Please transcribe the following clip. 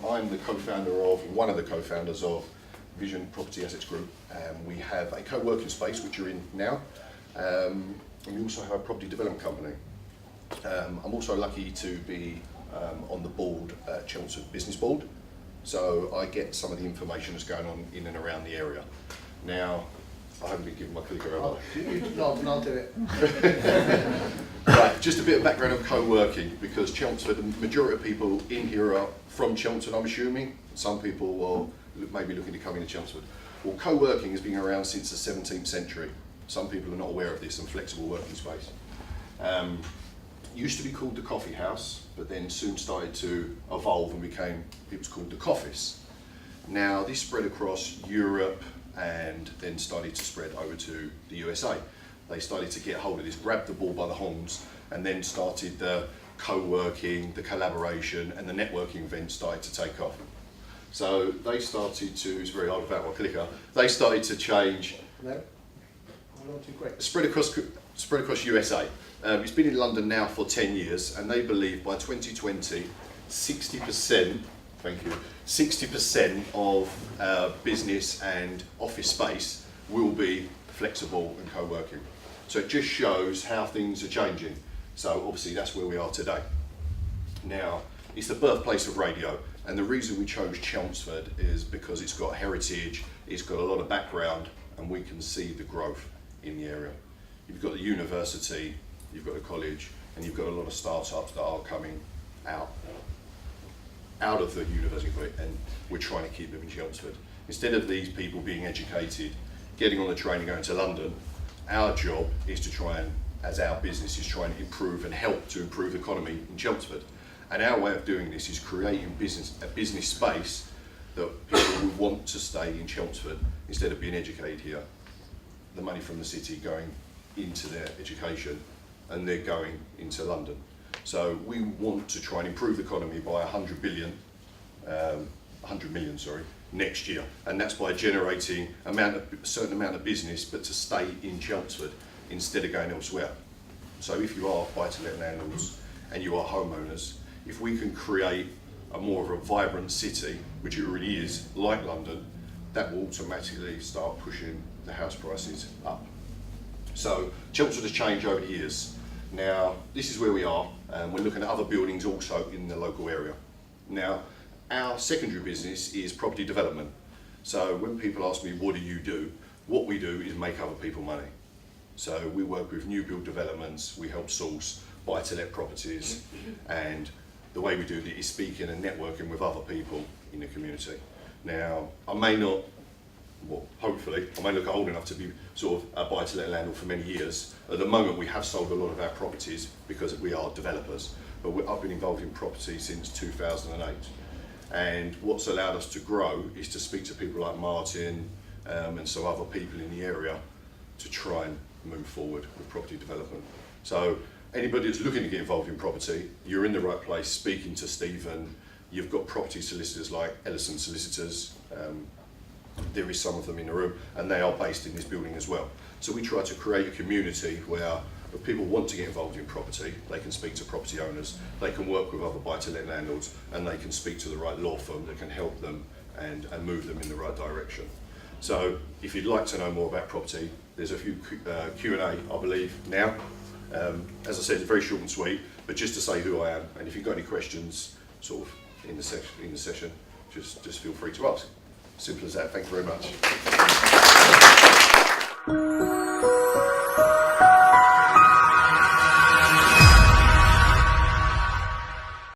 I'm the co-founder of, one of the co-founders of Vision Property Assets Group. We have a co-working space which you're in now, and we also have a property development company. I'm also lucky to be on the board at Chelmsford Business Board, so I get some of the information that's going on in and around the area. Now, I haven't been given my clicker, have I? I'll do it. Right, just a bit of background on co-working, because Chelmsford, the majority of people in here are from Chelmsford, I'm assuming. Some people will maybe looking to come into Chelmsford. Well, co-working has been around since the 17th century. Some people are not aware of this, and flexible working space. Used to be called the coffee house, but then soon started to evolve and it was called the coffice. Now, this spread across Europe and then started to spread over to the USA. They started to get hold of this, grabbed the bull by the horns, and then started the co-working, the collaboration, and the networking events started to take off. So they started to, it's very hard without my clicker, they started to change. No, I'm not too quick. Spread across USA. It's been in London now for 10 years, and they believe by 2020, 60%, thank you, 60% of business and office space will be flexible and co-working. So it just shows how things are changing. So obviously that's where we are today. Now, it's the birthplace of radio, and the reason we chose Chelmsford is because it's got heritage, it's got a lot of background, and we can see the growth in the area. You've got the university, you've got the college, and you've got a lot of startups that are coming out of the university, and we're trying to keep them in Chelmsford. Instead of these people being educated, getting on the train and going to London, our job is to try and, as our business, is trying to improve and help to improve the economy in Chelmsford. And our way of doing this is creating a business space that people will want to stay in Chelmsford instead of being educated here. The money from the city going into their education, and they're going into London. So we want to try and improve the economy by 100 million, next year, and that's by generating a certain amount of business, but to stay in Chelmsford instead of going elsewhere. So if you are buy-to-let landlords and you are homeowners, if we can create a more of a vibrant city, which it already is, like London, that will automatically start pushing the house prices up. So Chelmsford has changed over the years. Now, this is where we are. We're looking at other buildings also in the local area. Now, our secondary business is property development. So when people ask me, what do? What we do is make other people money. So we work with new build developments, we help source buy-to-let properties, and the way we do it is speaking and networking with other people in the community. Now, I may not, well, hopefully, I may look old enough to be sort of a buy-to-let landlord for many years. At the moment, we have sold a lot of our properties because we are developers, but I've been involved in property since 2008. And what's allowed us to grow is to speak to people like Martin and some other people in the area to try and move forward with property development. So anybody that's looking to get involved in property, you're in the right place speaking to Stephen. You've got property solicitors like Ellison Solicitors. There is some of them in the room, and they are based in this building as well. So we try to create a community where if people want to get involved in property, they can speak to property owners, they can work with other buy-to-let landlords, and they can speak to the right law firm that can help them and move them in the right direction. So if you'd like to know more about property, there's a few Q&A, I believe, now. As I said, it's very short and sweet, but just to say who I am, and if you've got any questions sort of in the session, just feel free to ask. Simple as that. Thank you very much.